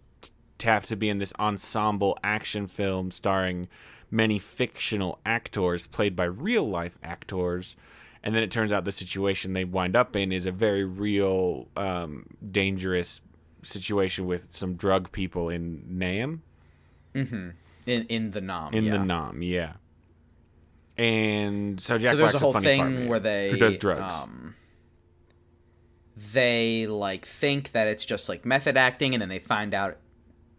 [SPEAKER 1] tapped to be in this ensemble action film starring many fictional actors played by real-life actors. And then it turns out the situation they wind up in is a very real, dangerous situation with some drug people in Nam.
[SPEAKER 2] In the Nam.
[SPEAKER 1] The Nam, yeah. And so Jack
[SPEAKER 2] there's
[SPEAKER 1] Black's
[SPEAKER 2] a whole
[SPEAKER 1] funny
[SPEAKER 2] thing where they
[SPEAKER 1] who does drugs.
[SPEAKER 2] They like think that it's just like method acting, and then they find out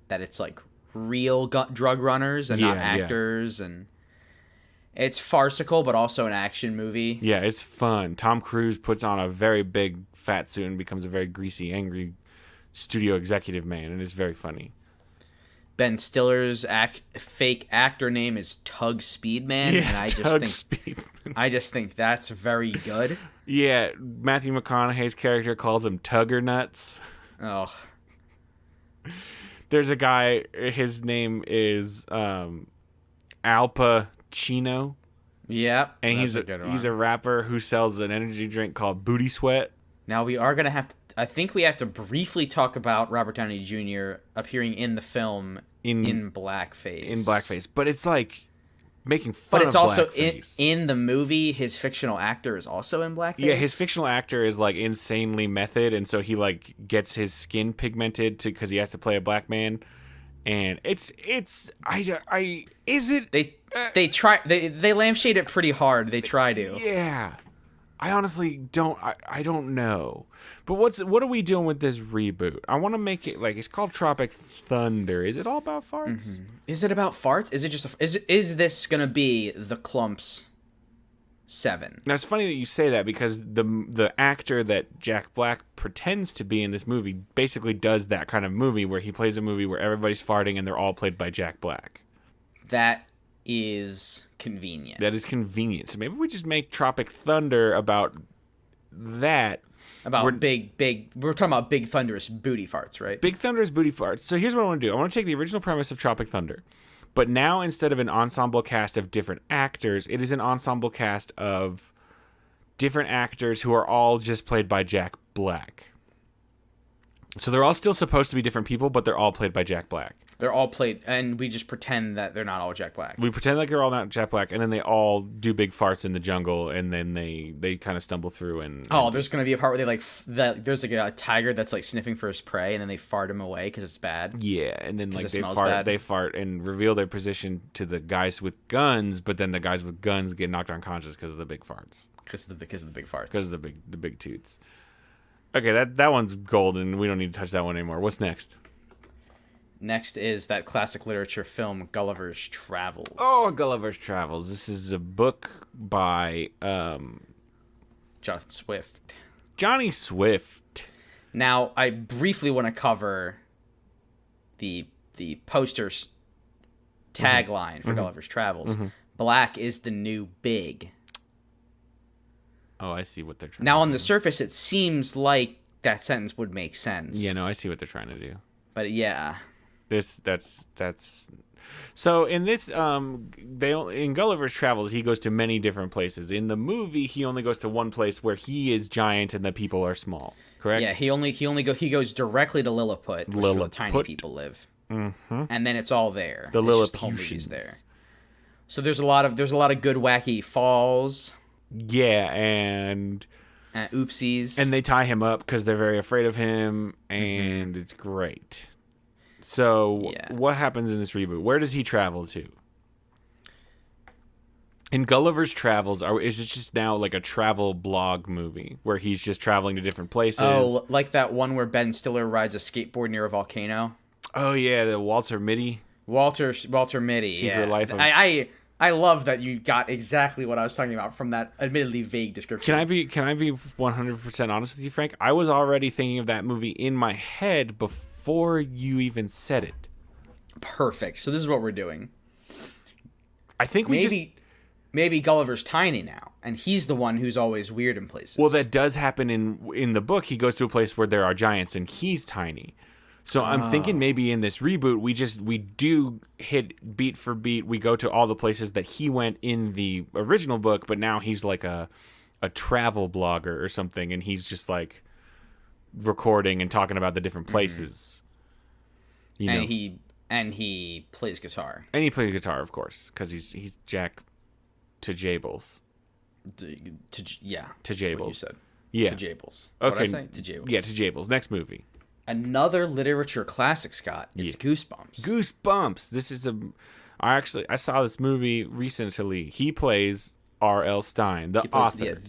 [SPEAKER 2] that it's like real drug runners and not actors, and it's farcical but also an action movie.
[SPEAKER 1] Yeah, it's fun. Tom Cruise puts on a very big fat suit and becomes a very greasy, angry studio executive man, and it's very funny.
[SPEAKER 2] Ben Stiller's fake actor name is Tug Speedman, and I just think that's very good.
[SPEAKER 1] Yeah, Matthew McConaughey's character calls him Tugger Nuts.
[SPEAKER 2] Oh.
[SPEAKER 1] There's a guy, his name is Al Pacino.
[SPEAKER 2] Yep.
[SPEAKER 1] And he's a rapper who sells an energy drink called Booty Sweat.
[SPEAKER 2] Now we are going to have to, I think we have to briefly talk about Robert Downey Jr. appearing in the film in blackface.
[SPEAKER 1] In blackface. But it's like making fun of blackface. But
[SPEAKER 2] it's also in the movie, his fictional actor is also in blackface.
[SPEAKER 1] Yeah, his fictional actor is like insanely method, and so he like gets his skin pigmented because he has to play a black man. And they
[SPEAKER 2] lampshade it pretty hard. They try to.
[SPEAKER 1] Yeah. I honestly don't know. But what are we doing with this reboot? I want to make it like it's called Tropic Thunder. Is it all about farts?
[SPEAKER 2] Mm-hmm. Is it about farts? Is it just is this going to be the Clumps 7?
[SPEAKER 1] Now it's funny that you say that because the actor that Jack Black pretends to be in this movie basically does that kind of movie where he plays a movie where everybody's farting and they're all played by Jack Black.
[SPEAKER 2] That is convenient.
[SPEAKER 1] That is convenient. So maybe we just make Tropic Thunder about that.
[SPEAKER 2] We're talking about big thunderous booty farts, right?
[SPEAKER 1] Big thunderous booty farts. So here's what I want to do. I want to take the original premise of Tropic Thunder, but now instead of an ensemble cast of different actors, it is an ensemble cast of different actors who are all just played by Jack Black. So they're all still supposed to be different people, but they're all played by Jack Black.
[SPEAKER 2] They're all played, and we just pretend that they're not all Jack Black.
[SPEAKER 1] We pretend like they're all not Jack Black, and then they all do big farts in the jungle, and then they kind of stumble through.
[SPEAKER 2] There's gonna be a part where they there's like a tiger that's like sniffing for his prey, and then they fart him away because it's bad.
[SPEAKER 1] Yeah, and then like they fart and reveal their position to the guys with guns, but then the guys with guns get knocked unconscious because of the big farts.
[SPEAKER 2] Because of the big farts.
[SPEAKER 1] Because of the big toots. Okay, that one's golden. We don't need to touch that one anymore. What's next?
[SPEAKER 2] Next is that classic literature film, Gulliver's Travels.
[SPEAKER 1] Oh, Gulliver's Travels. This is a book by
[SPEAKER 2] Jonathan Swift.
[SPEAKER 1] Johnny Swift.
[SPEAKER 2] Now, I briefly want to cover the poster's tagline for Gulliver's Travels. Black is the new big.
[SPEAKER 1] Oh, I see what they're trying to do.
[SPEAKER 2] Now, on the surface, it seems like that sentence would make sense.
[SPEAKER 1] Yeah, no, I see what they're trying to do.
[SPEAKER 2] But yeah.
[SPEAKER 1] That's so in this in Gulliver's Travels he goes to many different places. In the movie he only goes to one place where he is giant and the people are small. Correct?
[SPEAKER 2] Yeah, he goes directly to Lilliput, where the tiny people live.
[SPEAKER 1] Mm-hmm.
[SPEAKER 2] And then it's all there.
[SPEAKER 1] The
[SPEAKER 2] Lilliputians there. So there's a lot of good wacky falls.
[SPEAKER 1] Yeah, and
[SPEAKER 2] oopsies.
[SPEAKER 1] And they tie him up because they're very afraid of him, and it's great. So what happens in this reboot? Where does he travel to? In Gulliver's Travels, is it just now like a travel blog movie where he's just traveling to different places?
[SPEAKER 2] Oh, like that one where Ben Stiller rides a skateboard near a volcano?
[SPEAKER 1] Oh, yeah, the Walter Mitty.
[SPEAKER 2] Walter Mitty,
[SPEAKER 1] Secret Life of...
[SPEAKER 2] I I love that you got exactly what I was talking about from that admittedly vague description.
[SPEAKER 1] Can I be 100% honest with you, Frank? I was already thinking of that movie in my head before you even said it.
[SPEAKER 2] Perfect. So this is what we're doing.
[SPEAKER 1] I think
[SPEAKER 2] maybe Gulliver's tiny now, and he's the one who's always weird in places.
[SPEAKER 1] Well, that does happen in the book. He goes to a place where there are giants, and he's tiny. So I'm thinking maybe in this reboot, we do hit beat for beat. We go to all the places that he went in the original book, but now he's like a travel blogger or something, and he's just like recording and talking about the different places.
[SPEAKER 2] And he plays guitar.
[SPEAKER 1] And he plays guitar, of course, because he's Jack to Jables.
[SPEAKER 2] To
[SPEAKER 1] To Jables.
[SPEAKER 2] What you said.
[SPEAKER 1] Yeah.
[SPEAKER 2] To Jables.
[SPEAKER 1] Okay.
[SPEAKER 2] What did I say? To Jables.
[SPEAKER 1] Yeah, to Jables. Next movie.
[SPEAKER 2] Another literature classic, Scott. It's Goosebumps.
[SPEAKER 1] Goosebumps. This is I saw this movie recently. He plays R.L. Stein, the author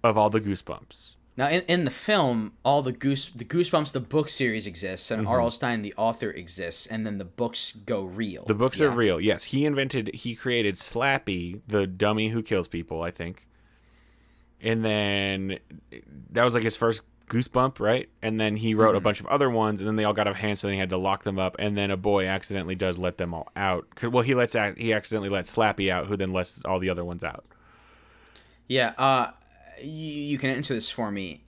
[SPEAKER 1] of all the Goosebumps.
[SPEAKER 2] Now, in the film, all the Goosebumps, the book series exists, and R.L. Stein, the author, exists, and then the books go real.
[SPEAKER 1] The books are real, yes. He created Slappy, the dummy who kills people, I think. And then that was like his first Goosebump, right? And then he wrote a bunch of other ones, and then they all got out of hand, so then he had to lock them up, and then a boy accidentally does let them all out. Well, he accidentally lets Slappy out, who then lets all the other ones out.
[SPEAKER 2] Yeah, you can answer this for me.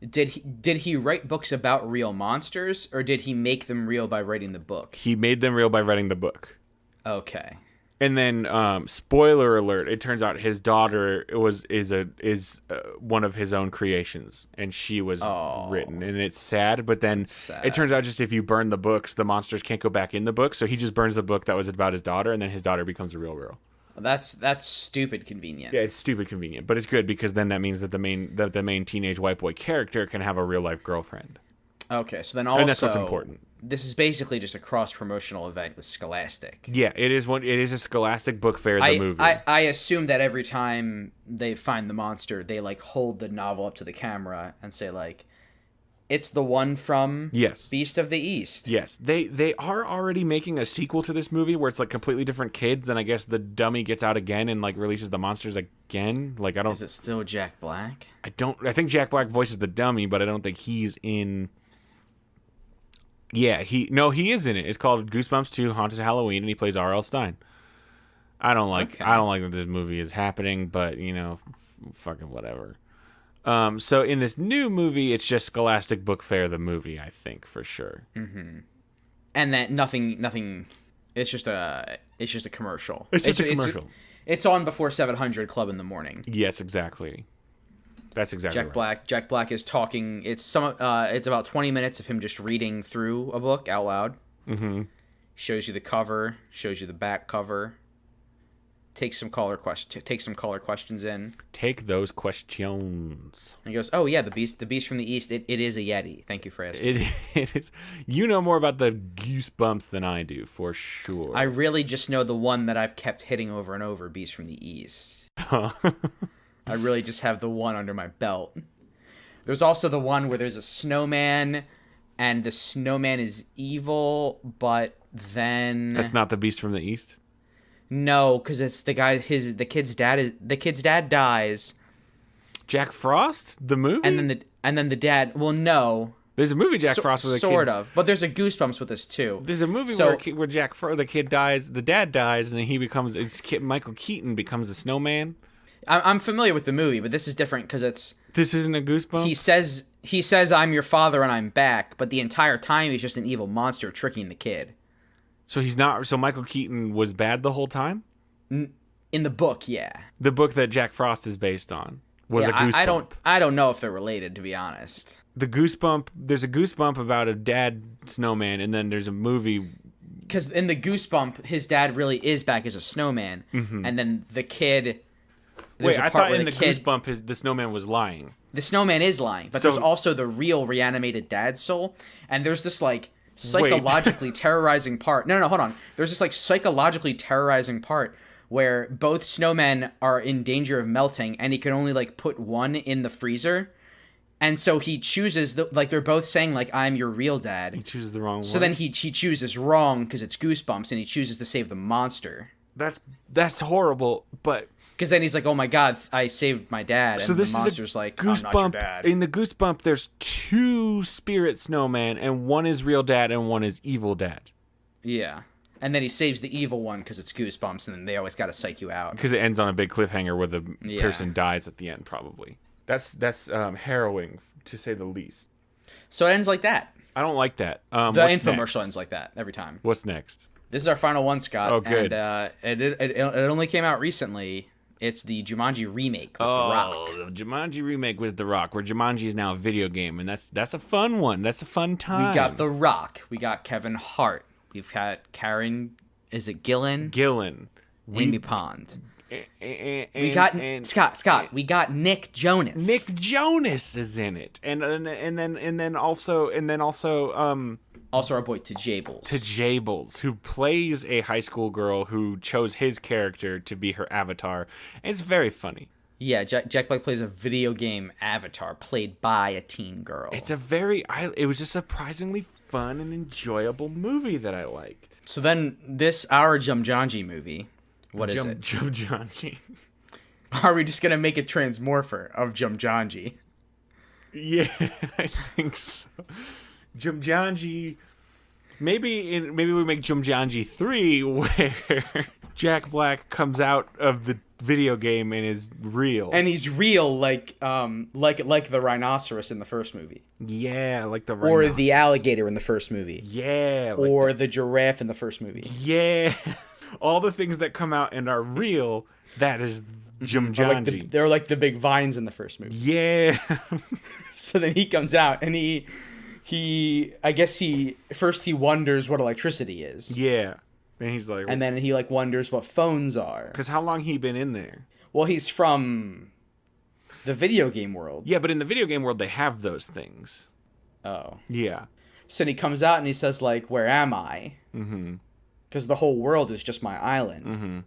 [SPEAKER 2] Did he write books about real monsters, or did he make them real by writing the book?
[SPEAKER 1] He made them real by writing the book.
[SPEAKER 2] Okay.
[SPEAKER 1] And then, spoiler alert! It turns out his daughter is one of his own creations, and she was written, and it's sad. But then it turns out just if you burn the books, the monsters can't go back in the book. So he just burns the book that was about his daughter, and then his daughter becomes a real girl.
[SPEAKER 2] That's stupid convenient.
[SPEAKER 1] Yeah, it's stupid convenient, but it's good because then that means that the main teenage white boy character can have a real life girlfriend.
[SPEAKER 2] Okay, so then also,
[SPEAKER 1] and that's what's important.
[SPEAKER 2] This is basically just a cross-promotional event with Scholastic.
[SPEAKER 1] Yeah, it is a Scholastic book fair. The movie.
[SPEAKER 2] I assume that every time they find the monster, they like hold the novel up to the camera and say like, "It's the one from Beast of the East." Yes,
[SPEAKER 1] they are already making a sequel to this movie where it's like completely different kids, and I guess the dummy gets out again and like releases the monsters again. Like I don't.
[SPEAKER 2] Is it still Jack Black?
[SPEAKER 1] I think Jack Black voices the dummy, but I don't think he's in. Yeah, he is in it. It's called Goosebumps 2: Haunted Halloween, and he plays R.L. Stein. I don't like that this movie is happening, but fucking whatever. So in this new movie, it's just Scholastic Book Fair, the movie, I think for sure.
[SPEAKER 2] Mm-hmm. And that nothing. It's just a commercial.
[SPEAKER 1] It's just a commercial.
[SPEAKER 2] It's on before 700 Club in the morning.
[SPEAKER 1] Yes, exactly. That's exactly right.
[SPEAKER 2] Jack Black is talking. It's about 20 minutes of him just reading through a book out loud.
[SPEAKER 1] Mm-hmm.
[SPEAKER 2] Shows you the cover. Shows you the back cover. Take some caller questions in.
[SPEAKER 1] Take those questions.
[SPEAKER 2] And he goes, "Oh yeah, the beast from the east. It is a Yeti. Thank you for asking."
[SPEAKER 1] It is. You know more about the Goosebumps than I do, for sure.
[SPEAKER 2] I really just know the one that I've kept hitting over and over. Beast from the East. I really just have the one under my belt. There's also the one where there's a snowman, and the snowman is evil, but then
[SPEAKER 1] that's not the Beast from the East.
[SPEAKER 2] No, because it's the guy. The kid's dad dies.
[SPEAKER 1] Jack Frost, the movie,
[SPEAKER 2] and then the dad. Well, no.
[SPEAKER 1] There's a movie Jack Frost with a
[SPEAKER 2] sort of, but there's a Goosebumps with this too.
[SPEAKER 1] There's a movie where the kid dies, the dad dies, and then Michael Keaton becomes a snowman.
[SPEAKER 2] I'm familiar with the movie, but this is different because
[SPEAKER 1] this isn't a Goosebumps.
[SPEAKER 2] He says I'm your father and I'm back, but the entire time he's just an evil monster tricking the kid.
[SPEAKER 1] So he's not. So Michael Keaton was bad the whole time.
[SPEAKER 2] In the book, yeah.
[SPEAKER 1] The book that Jack Frost is based on was a Goosebump.
[SPEAKER 2] I don't know if they're related, to be honest.
[SPEAKER 1] The Goosebump. There's a Goosebump about a dad snowman, and then there's a movie.
[SPEAKER 2] Because in the Goosebump, his dad really is back as a snowman, and then the kid.
[SPEAKER 1] Wait, I thought in the Goosebump, the snowman was lying.
[SPEAKER 2] The snowman is lying, but there's also the real reanimated dad soul, and there's this like psychologically terrorizing part. No, hold on. There's this like psychologically terrorizing part where both snowmen are in danger of melting, and he can only like put one in the freezer, and so he chooses they're both saying like I'm your real dad.
[SPEAKER 1] He chooses the wrong one.
[SPEAKER 2] So then he chooses wrong because it's Goosebumps, and he chooses to save the monster.
[SPEAKER 1] That's horrible, but
[SPEAKER 2] because then he's like, "Oh my god, I saved my dad," and
[SPEAKER 1] so this
[SPEAKER 2] the monster's
[SPEAKER 1] is a
[SPEAKER 2] like, "I'm not your dad."
[SPEAKER 1] In the Goosebump, there's 2 spirit snowmen, and one is real dad and one is evil dad.
[SPEAKER 2] Yeah, and then he saves the evil one because it's Goosebumps, and then they always got to psych you out
[SPEAKER 1] because it ends on a big cliffhanger where the person dies at the end. Probably that's harrowing to say the least.
[SPEAKER 2] So it ends like that.
[SPEAKER 1] I don't like that.
[SPEAKER 2] The infomercial ends like that every time.
[SPEAKER 1] What's next?
[SPEAKER 2] This is our final one, Scott.
[SPEAKER 1] Oh, good.
[SPEAKER 2] And it only came out recently. It's the Jumanji remake with The Rock.
[SPEAKER 1] Oh, the Jumanji remake with The Rock, where Jumanji is now a video game, and that's a fun one. That's a fun time.
[SPEAKER 2] We got The Rock. We got Kevin Hart. We've got Karen. Is it Gillan?
[SPEAKER 1] Gillan.
[SPEAKER 2] Amy Pond. We got Scott. We got Nick Jonas.
[SPEAKER 1] Nick Jonas is in it, and then also
[SPEAKER 2] also our boy Tajables.
[SPEAKER 1] Tajables, who plays a high school girl who chose his character to be her avatar. And it's very funny.
[SPEAKER 2] Yeah, Jack Black plays a video game avatar played by a teen girl.
[SPEAKER 1] It was a surprisingly fun and enjoyable movie that I liked.
[SPEAKER 2] So then our Jumanji movie, what is it?
[SPEAKER 1] Jumanji.
[SPEAKER 2] Are we just going to make a transmorpher of Jumanji?
[SPEAKER 1] Yeah, I think so. Jumanji, maybe we make Jumanji 3 where Jack Black comes out of the video game and is real.
[SPEAKER 2] And he's real like the rhinoceros in the first movie.
[SPEAKER 1] Yeah, like the rhinoceros.
[SPEAKER 2] Or the alligator in the first movie.
[SPEAKER 1] Yeah.
[SPEAKER 2] Or the giraffe in the first movie.
[SPEAKER 1] Yeah. All the things that come out and are real, that is Jumanji.
[SPEAKER 2] They're like the big vines in the first movie.
[SPEAKER 1] Yeah.
[SPEAKER 2] So then he comes out and he first wonders what electricity is.
[SPEAKER 1] Yeah. And he's like,
[SPEAKER 2] and then he like wonders what phones are.
[SPEAKER 1] Because how long he been in there?
[SPEAKER 2] Well, he's from the video game world.
[SPEAKER 1] Yeah, but in the video game world, they have those things.
[SPEAKER 2] Oh.
[SPEAKER 1] Yeah.
[SPEAKER 2] So then he comes out and he says like, "Where am I?"
[SPEAKER 1] Mm-hmm.
[SPEAKER 2] Because the whole world is just my island.
[SPEAKER 1] Mm-hmm.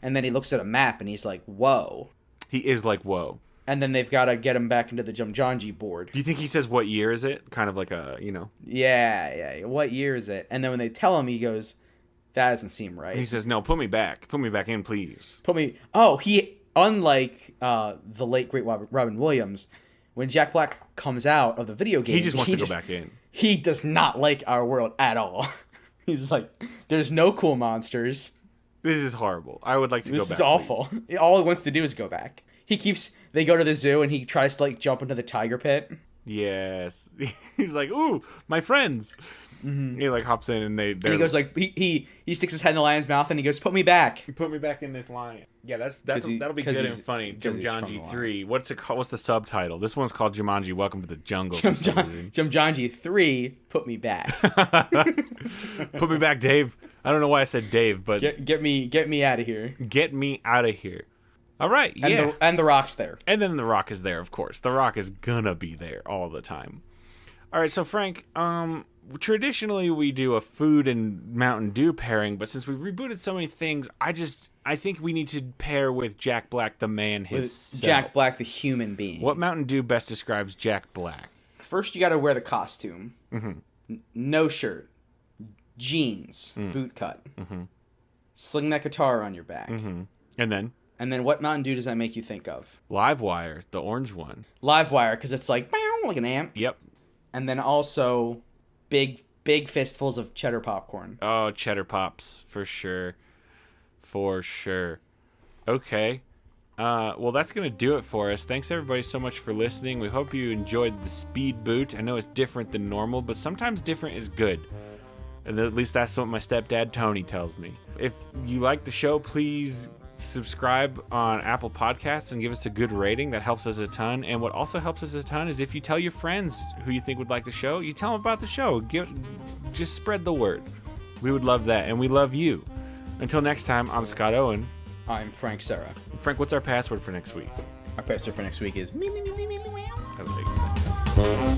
[SPEAKER 2] And then he looks at a map and he's like, "Whoa."
[SPEAKER 1] He is like, "Whoa."
[SPEAKER 2] And then they've got to get him back into the Jumanji board.
[SPEAKER 1] Do you think he says, "What year is it?" Kind of like
[SPEAKER 2] Yeah. What year is it? And then when they tell him, he goes, "That doesn't seem right."
[SPEAKER 1] He says, "No, put me back. Put me back in, please."
[SPEAKER 2] Unlike the late great Robin Williams, when Jack Black comes out of the video game,
[SPEAKER 1] he just wants to go back in.
[SPEAKER 2] He does not like our world at all. He's like, "There's no cool monsters.
[SPEAKER 1] This is horrible. I would like to go back.
[SPEAKER 2] This is awful." Please. All he wants to do is go back. They go to the zoo and he tries to like jump into the tiger pit.
[SPEAKER 1] Yes. He's like, "Ooh, my friends."
[SPEAKER 2] Mm-hmm.
[SPEAKER 1] He like hops in and
[SPEAKER 2] he goes like he sticks his head in the lion's mouth and he goes, "Put me back.
[SPEAKER 1] Put me back in this lion." Yeah, that'll be good and funny. Jumanji 3. What's it called? What's the subtitle? This one's called Jumanji: Welcome to the Jungle.
[SPEAKER 2] Jumanji 3. Put me back.
[SPEAKER 1] Put me back, Dave. I don't know why I said Dave, but
[SPEAKER 2] get me out of here.
[SPEAKER 1] Get me out of here. All right, yeah.
[SPEAKER 2] And the Rock's there.
[SPEAKER 1] And then the Rock is there, of course. The Rock is gonna be there all the time. All right, so Frank, traditionally we do a food and Mountain Dew pairing, but since we've rebooted so many things, I think we need to pair with Jack Black, the man himself.
[SPEAKER 2] Jack Black, the human being.
[SPEAKER 1] What Mountain Dew best describes Jack Black?
[SPEAKER 2] First, you got to wear the costume.
[SPEAKER 1] Mm-hmm.
[SPEAKER 2] No shirt, jeans, boot cut.
[SPEAKER 1] Mm-hmm.
[SPEAKER 2] Sling that guitar on your back.
[SPEAKER 1] Mm-hmm. And then what
[SPEAKER 2] Mountain Dew does that make you think of?
[SPEAKER 1] Livewire, the orange one.
[SPEAKER 2] Livewire, because it's like an amp.
[SPEAKER 1] Yep.
[SPEAKER 2] And then also big fistfuls of cheddar popcorn.
[SPEAKER 1] Oh, cheddar pops, for sure. For sure. Okay. Well, that's going to do it for us. Thanks, everybody, so much for listening. We hope you enjoyed the Speed Boot. I know it's different than normal, but sometimes different is good. And at least that's what my stepdad, Tony, tells me. If you like the show, please subscribe on Apple Podcasts and give us a good rating. That helps us a ton. And what also helps us a ton is if you tell your friends who you think would like the show, you tell them about the show. Just spread the word. We would love that, and we love you. Until next time, I'm Scott Owen.
[SPEAKER 2] I'm Frank Serra.
[SPEAKER 1] Frank, what's our password for next week?
[SPEAKER 2] Our password for next week is...
[SPEAKER 1] I like